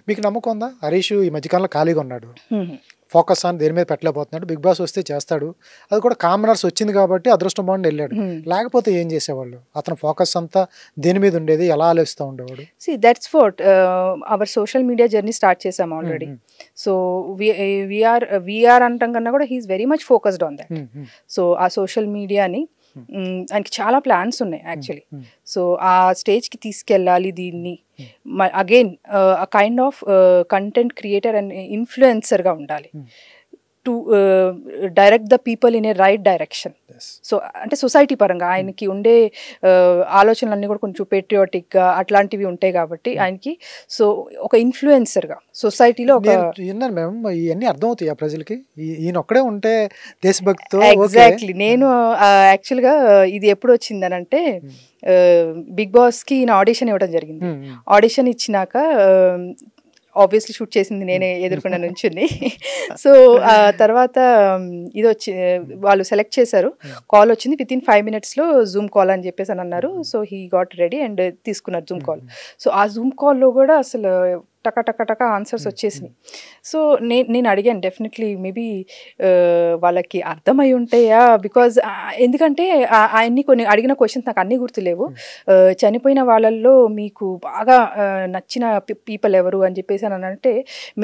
మీకు నమ్మకం ఉందా హరీష్ ఈ మధ్యకాలంలో ఖాళీగా ఉన్నాడు, ఫోకస్ అని దేని మీద పెట్టలేకపోతున్నాడు, బిగ్ బాస్ వస్తే చేస్తాడు, అది కూడా కామనర్స్ వచ్చింది కాబట్టి అదృష్టం బాగుండి వెళ్ళాడు, లేకపోతే ఏం చేసేవాళ్ళు? అతను ఫోకస్ అంతా దేని మీద ఉండేది, ఎలా ఆలోచిస్తూ ఉండేవాడు? That's what our social media journey start చేసాం ఆల్రెడీ. సో వీఆర్ అంటాం కన్నా కూడా he is very much focused on that. So uh social మీడియాని ఆయనకి చాలా ప్లాన్స్ ఉన్నాయి యాక్చువల్లీ. సో ఆ స్టేజ్కి తీసుకెళ్ళాలి దీన్ని, again kind of content creator and ఇన్ఫ్లుయెన్సర్గా ఉండాలి to direct the people in a right direction. So అంటే సొసైటీ పరంగా ఆయనకి ఉండే ఆలోచనలన్నీ కూడా కొంచెం పేట్రియాటిక్గా అట్లాంటివి ఉంటాయి కాబట్టి ఆయనకి. సో ఒక ఇన్ఫ్లుయెన్సర్గా సొసైటీలో ఒక విన్నాను మేము, ఇవన్నీ అర్థమవుతాయి ఆ ప్రజలకి, ఈయన ఒక్కడే ఉంటే దేశభక్తితో. ఎగ్జాక్ట్లీ. నేను యాక్చువల్గా ఇది ఎప్పుడు వచ్చిందని అంటే బిగ్ బాస్కి ఈయన ఆడిషన్ ఇవ్వడం జరిగింది. ఆడిషన్ ఇచ్చినాక ఆబ్వియస్లీ షూట్ చేసింది నేనే ఎదుర్కొన్న నుంచుని. సో తర్వాత ఇది వచ్చి వాళ్ళు సెలెక్ట్ చేశారు, కాల్ వచ్చింది, విత్ ఇన్ 5 minutesలో జూమ్ కాల్ అని చెప్పేసి అని అన్నారు. So he got ready and తీసుకున్నారు జూమ్ కాల్. సో ఆ జూమ్ కాల్లో కూడా అసలు టక టక టక ఆన్సర్స్ వచ్చేసినాయి. సో నేను అడిగాను, డెఫినెట్లీ మేబీ వాళ్ళకి అర్థమై ఉంటాయా, బికాజ్ ఎందుకంటే ఆయన్ని కొన్ని అడిగిన క్వశ్చన్స్ నాకు అన్నీ గుర్తులేవు. చనిపోయిన వాళ్ళల్లో మీకు బాగా నచ్చిన పీపుల్ ఎవరు అని చెప్పేసి అని అంటే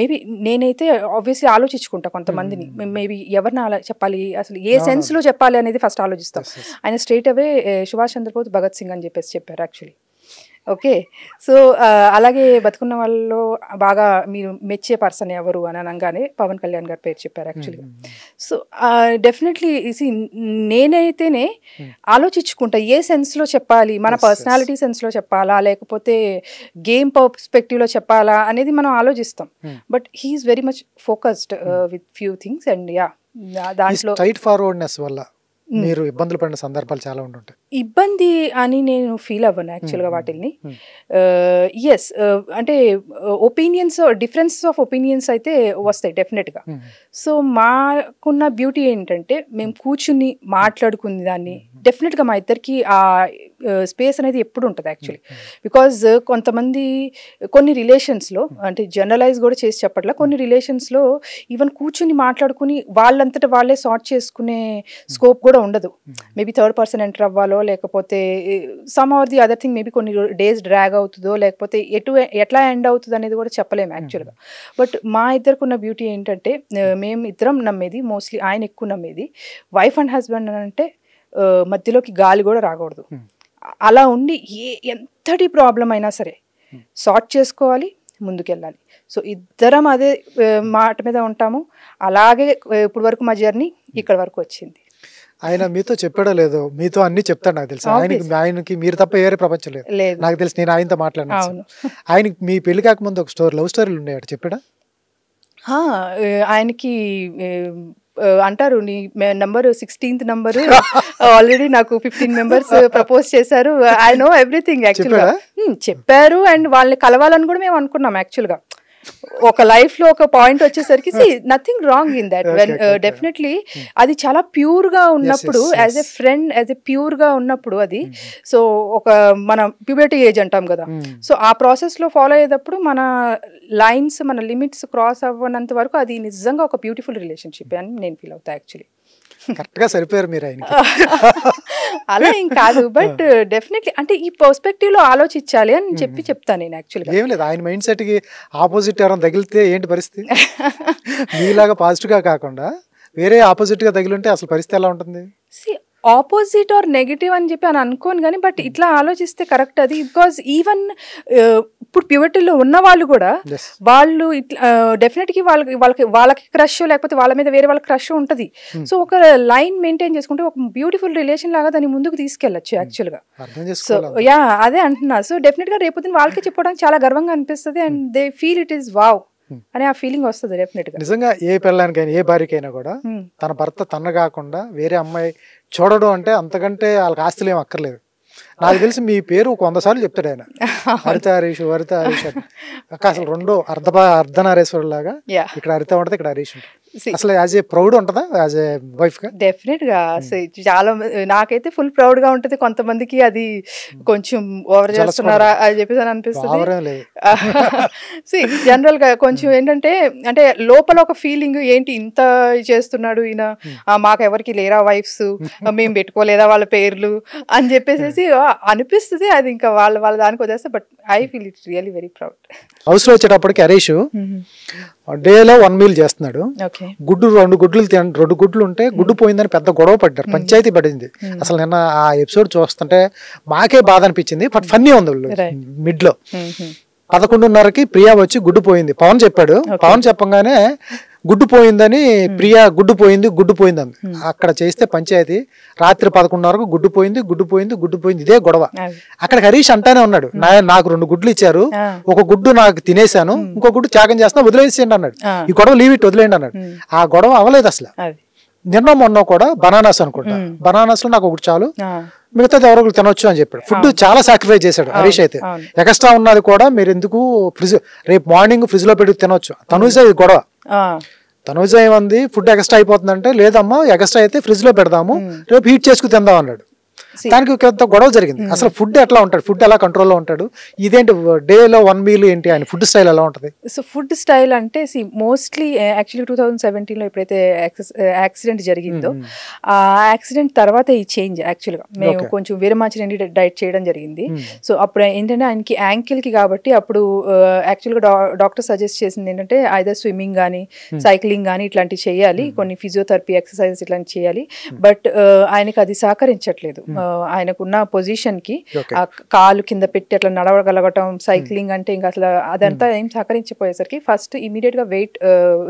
మేబీ నేనైతే ఆబ్వియస్లీ ఆలోచించుకుంటా కొంతమందిని, మేబీ ఎవరిని అలా చెప్పాలి, అసలు ఏ సెన్స్లో చెప్పాలి అనేది ఫస్ట్ ఆలోచిస్తాం. ఆయన స్ట్రైట్ అవే సుభాష్ చంద్రబోస్, భగత్ సింగ్ అని చెప్పేసి చెప్పారు యాక్చువల్లీ. ఓకే. సో అలాగే బతుకున్న వాళ్ళలో బాగా మీరు మెచ్చే పర్సన్ ఎవరు అని అనగానే పవన్ కళ్యాణ్ గారి పేరు చెప్పారు యాక్చువల్గా. సో డెఫినెట్లీ నేనైతేనే ఆలోచించుకుంటా ఏ సెన్స్లో చెప్పాలి, మన పర్సనాలిటీ సెన్స్లో చెప్పాలా లేకపోతే గేమ్ పర్స్పెక్టివ్లో చెప్పాలా అనేది మనం ఆలోచిస్తాం. But he is very much focused with few things and దాంట్లో స్ట్రైట్ ఫార్వర్డ్నెస్ వల్ల మీరు ఇబ్బందులు పడిన సందర్భాలు చాలా ఉంటుంటాయి. ఇబ్బంది అని నేను ఫీల్ అవ్వను యాక్చువల్గా వాటిల్ని. ఎస్, అంటే ఒపీనియన్స్, డిఫరెన్సెస్ ఆఫ్ ఒపీనియన్స్ అయితే వస్తాయి డెఫినెట్గా. సో మాకున్న బ్యూటీ ఏంటంటే మేము కూర్చుని మాట్లాడుకునే దాన్ని డెఫినెట్గా మా ఇద్దరికి ఆ స్పేస్ అనేది ఎప్పుడు ఉంటుంది యాక్చువల్లీ. బికాజ్ కొంతమంది కొన్ని రిలేషన్స్లో, అంటే జనరలైజ్ కూడా చేసి చెప్పట్లా, కొన్ని రిలేషన్స్లో ఈవెన్ కూర్చుని మాట్లాడుకుని వాళ్ళంతటా వాళ్ళే సార్ట్ చేసుకునే స్కోప్ కూడా ఉండదు. మేబీ థర్డ్ పర్సన్ ఎంటర్ అవ్వాలో లేకపోతే some or the other thing, maybe కొన్ని డేస్ డ్రాగ్ అవుతుందో లేకపోతే ఎట్లా ఎండ్ అవుతుంది అనేది కూడా చెప్పలేము యాక్చువల్గా. బట్ మా ఇద్దరికి ఉన్న బ్యూటీ ఏంటంటే మేము ఇద్దరం నమ్మేది, మోస్ట్లీ ఆయన ఎక్కువ నమ్మేది, వైఫ్ అండ్ హస్బెండ్ అని అంటే మధ్యలోకి గాలి కూడా రాకూడదు. అలా ఉండి ఎంతటి ప్రాబ్లం అయినా సరే సార్ట్ చేసుకోవాలి, ముందుకెళ్ళాలి. సో ఇద్దరం అదే మాట మీద ఉంటాము. అలాగే ఇప్పుడు వరకు మా జర్నీ ఇక్కడ వరకు వచ్చింది. ఆయన మీతో చెప్పాడో లేదో, మీతో అన్ని చెప్తాడు నాకు తెలుసు. ఆయనకి మీరు తప్ప వేరే ప్రపంచం లేదు నాకు తెలుసు. నేను ఆయనతో మాట్లాడినా, ఆయనకి మీ పెళ్లి కాకముందు ఒక లవ్ స్టోరీలు ఉండేవాడు, చెప్పాడా? ఆయనకి అంటారు నీ నంబర్ 16th నంబర్ ఆల్రెడీ నాకు 15 members ప్రపోజ్ చేశారు. ఐ నో ఎవ్రీథింగ్ యాక్చువల్గా చెప్పారు. అండ్ వాళ్ళని కలవాలని కూడా మేము అనుకున్నాం యాక్చువల్గా. ఒక లైఫ్ లో ఒక పాయింట్ వచ్చేసరికి nothing wrong in that. Definitely అది చాలా ప్యూర్ గా ఉన్నప్పుడు, as a friend, as a pure గా ఉన్నప్పుడు అది. సో ఒక మన ప్యూబర్టీ ఏజ్ అంటాం కదా, సో ఆ ప్రాసెస్ లో ఫాలో అయ్యేటప్పుడు మన లైన్స్, మన లిమిట్స్ క్రాస్ అవ్వనంత వరకు అది నిజంగా ఒక బ్యూటిఫుల్ రిలేషన్షిప్ అని నేను ఫీల్ అవుతా యాక్చువల్లీ. కరెక్ట్ గా సరిపోయారు మీరు ఆయన. అలా ఏం కాదు, బట్ డెఫినెట్లీ అంటే ఈ పర్స్పెక్టివ్ లో ఆలోచించాలి అని చెప్తాను నేను యాక్చువల్గా. ఏం లేదు, ఆయన మైండ్ సెట్ కి ఆపోజిట్ ఎవరైనా తగిలితే ఏంటి పరిస్థితి? మీలాగా పాజిటివ్ గా కాకుండా వేరే ఆపోజిట్ గా తగిలింటే అసలు పరిస్థితి ఎలా ఉంటుంది? ఆపోజిట్ ఆర్ నెగిటివ్ అని చెప్పి అని అనుకోను కానీ, బట్ ఇట్లా ఆలోచిస్తే కరెక్ట్ అది. బికాజ్ ఈవెన్ ఇప్పుడు ప్యూబర్టీలో ఉన్న వాళ్ళు కూడా వాళ్ళు ఇట్లా డెఫినెట్గా వాళ్ళకి క్రష్ లేకపోతే వాళ్ళ మీద వేరే వాళ్ళకి క్రష్ ఉంటుంది. సో ఒక లైన్ మెయింటైన్ చేసుకుంటే ఒక బ్యూటిఫుల్ రిలేషన్ లాగా దాన్ని ముందుకు తీసుకెళ్ళచ్చు యాక్చువల్గా. సో అదే అంటున్నా. సో డెఫినెట్గా రేపు వాళ్ళకి చెప్పడానికి చాలా గర్వంగా అనిపిస్తుంది and they feel it is wow అనే ఆ ఫీలింగ్ వస్తుంది డెఫినెట్గా. నిజంగా ఏ పిల్లానికైనా ఏ భార్యకైనా కూడా తన భర్త తన కాకుండా వేరే అమ్మాయి చూడడం అంటే అంతకంటే వాళ్ళకి ఆస్తులు ఏం అక్కర్లేదు. నాకు తెలిసి మీ పేరు 100 సార్లు చెప్తాడు ఆయన, హరిత హరీష్, హరిత హరీష్. అసలు రెండో అర్ధనారేశ్వరులాగా ఇక్కడ హరిత ఉంటుంది, ఇక్కడ హరీష్ ఉంటుంది. అసలు యాజ్ ఏ ప్రౌడ్ ఉంటుందా యాజ్ ఏ వైఫ్ గా? డెఫినెట్ గా చాలా నాకైతే ఫుల్ ప్రౌడ్ గా ఉంటది. కొంతమందికి అది కొంచెం ఓవర్ చేస్తున్నారా అని చెప్పేసి అని అనిపిస్తుంది. జనరల్ గా కొంచెం ఏంటంటే అంటే లోపల ఒక ఫీలింగ్ ఏంటి ఇంత చేస్తున్నాడు ఈయన, మాకెవరికి లేరా వైఫ్స్, మేము పెట్టుకోలేదా వాళ్ళ పేర్లు అని చెప్పేసి అనిపిస్తుంది. అది ఇంకా వాళ్ళ దానికి వదిలేస్తే. But I feel it's really very proud. House లో వచ్చేటప్పటికి హరీష్ డేలో 1 మీల్ చేస్తున్నాడు. గుడ్డు 2 గుడ్లు ఉంటే గుడ్డు పోయిందని పెద్ద గొడవ పడ్డారు, పంచాయతీ పడింది. అసలు నిన్న ఆ ఎపిసోడ్ చూస్తుంటే మాకే బాధ అనిపించింది. బట్ ఫన్నీ ఉంది మిడ్ లో. 11:30కి ప్రియా వచ్చి గుడ్డు పోయింది పవన్ చెప్పాడు. పవన్ చెప్పంగానే గుడ్డు పోయిందని ప్రియా గుడ్డు పోయింది అంది. అక్కడ చేస్తే పంచాయతీ రాత్రి 11:30కు గుడ్డు పోయింది ఇదే గొడవ. అక్కడ హరీష్ అంటానే ఉన్నాడు, నాకు 2 గుడ్లు ఇచ్చారు, ఒక గుడ్డు నాకు తినేశాను, ఇంకో గుడ్డు త్యాగం చేస్తున్నా, వదిలేసేయండి అన్నాడు. ఈ గొడవ లీవ్ ఇట్ వదిలేయండి అన్నాడు. ఆ గొడవ అవ్వలేదు అసలు. నిన్న మొన్న కూడా బనానాస్ అనుకుంటా, బనానాస్ లో నాకు ఒకటి చాలు, మిగతాది ఎవరో తినొచ్చు అని చెప్పాడు. ఫుడ్ చాలా సాక్రిఫైస్ చేశాడు హరీష్ అయితే. ఎక్స్ట్రా ఉన్నది కూడా మీరు ఎందుకు రేపు మార్నింగ్ ఫ్రిడ్జ్ లో పెట్టి తినొచ్చు. తనుజ గొడవ, తనుజ ఏమంది ఫుడ్ ఎక్స్ట్రా అయిపోతుందంటే లేదమ్మా ఎక్స్ట్రా అయితే ఫ్రిడ్జ్ లో పెడదాము, రేపు హీట్ చేసుకు తిందాం అన్నాడు. దానికి కొంత గొడవ జరిగింది. అసలు ఫుడ్ ఎట్లా ఉంటాడు, ఫుడ్ ఎలా కంట్రోల్లో ఉంటాడు, ఇదేంటి డేలో 1 మీల్ ఏంటి, ఆయన ఫుడ్ స్టైల్ ఎలా ఉంటుంది? సో ఫుడ్ స్టైల్ అంటే మోస్ట్లీ యాక్చువల్లీ 2017లో ఎప్పుడైతే యాక్సిడెంట్ జరిగిందో ఆ యాక్సిడెంట్ తర్వాత ఈ చేంజ్ యాక్చువల్గా మేము కొంచెం వీరమాచిరెడ్డి డైట్ చేయడం జరిగింది. సో అప్పుడు ఏంటంటే ఆయనకి యాంకిల్కి కాబట్టి అప్పుడు యాక్చువల్గా డాక్టర్ సజెస్ట్ చేసింది ఏంటంటే ఐదర్ స్విమ్మింగ్ కానీ సైక్లింగ్ కానీ ఇట్లాంటివి చేయాలి, కొన్ని ఫిజియోథెరపీ ఎక్సర్సైజెస్ ఇట్లాంటివి చేయాలి. బట్ ఆయనకి అది సహకరించట్లేదు. ఆయనకున్న పొజిషన్ కి కాలు కింద పెట్టి అట్లా నడవగలగటం, సైక్లింగ్ అంటే ఇంకా అసలు అదంతా ఏం సహకరించిపోయేసరికి ఫస్ట్ ఇమీడియట్ గా వెయిట్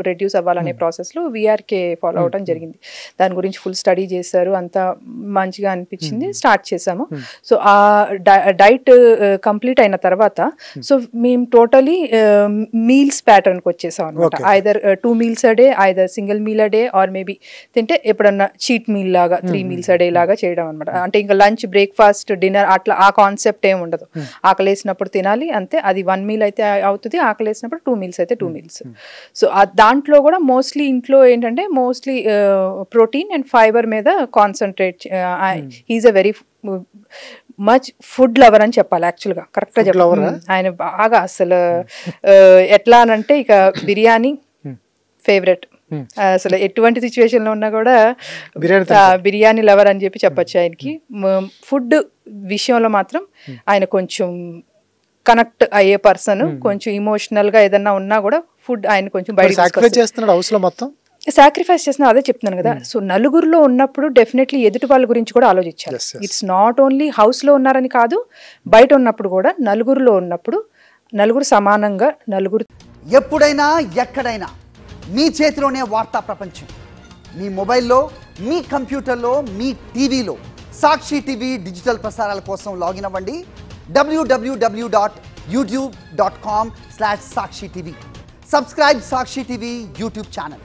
రెడ్యూస్ అవ్వాలనే ప్రాసెస్ లో VRK ఫాలో అవడం జరిగింది. దాని గురించి ఫుల్ స్టడీ చేశారు, అంతా మంచిగా అనిపించింది, స్టార్ట్ చేసాము. సో ఆ డైట్ కంప్లీట్ అయిన తర్వాత సో మేము టోటలీ మీల్స్ ప్యాటర్న్ కి వచ్చేసాం అనమాట. Either 2 meals a day, either single meal a day, or maybe తింటే ఎప్పుడన్నా చీట్ మీల్ లాగా 3 meals a day లాగా చేయడం అనమాట. అంటే ఇంకా లంచ్ బ్రేక్ఫాస్ట్ డిన్నర్ అట్లా ఆ కాన్సెప్ట్ ఏమి ఉండదు. ఆకలేసినప్పుడు తినాలి అంతే, అది 1 meal అయితే అవుతుంది, ఆకలేసినప్పుడు 2 meals అయితే 2 meals. సో దాంట్లో కూడా మోస్ట్లీ ఇంట్లో ఏంటంటే మోస్ట్లీ ప్రోటీన్ అండ్ ఫైబర్ మీద concentrate. He is a very much food lover అని చెప్పాలి యాక్చువల్గా, కరెక్ట్గా చెప్పాలి. ఆయన బాగా అసలు ఎట్లా అనంటే ఇక బిర్యానీ ఫేవరెట్, అసలు ఎటువంటి సిచ్యువేషన్ లో ఉన్నా కూడా బిర్యానీ లవర్ అని చెప్పి చెప్పొచ్చు ఆయనకి. ఫుడ్ విషయంలో మాత్రం ఆయన కొంచెం కనెక్ట్ అయ్యే పర్సన్, కొంచెం ఇమోషనల్ గా ఏదన్నా ఉన్నా కూడా ఫుడ్ ఆయన కొంచెం బయట సాక్రిఫైస్ చేస్తున్నా, అదే చెప్తున్నాను కదా. సో నలుగురిలో ఉన్నప్పుడు డెఫినెట్లీ ఎదుటి వాళ్ళ గురించి కూడా ఆలోచించాలి. ఇట్స్ నాట్ ఓన్లీ హౌస్ లో ఉన్నారని కాదు, బయట ఉన్నప్పుడు కూడా నలుగురిలో ఉన్నప్పుడు నలుగురు సమానంగా నలుగురు. ఎప్పుడైనా ఎక్కడైనా మీ చేతిలోనే వార్తా ప్రపంచం, మీ మొబైల్లో, మీ కంప్యూటర్లో, మీ టీవీలో. సాక్షి టీవీ డిజిటల్ ప్రసారాల కోసం లాగిన్ అవ్వండి www.youtube.com/సాక్షి టీవీ. సబ్స్క్రైబ్ సాక్షి టీవీ యూట్యూబ్ ఛానల్.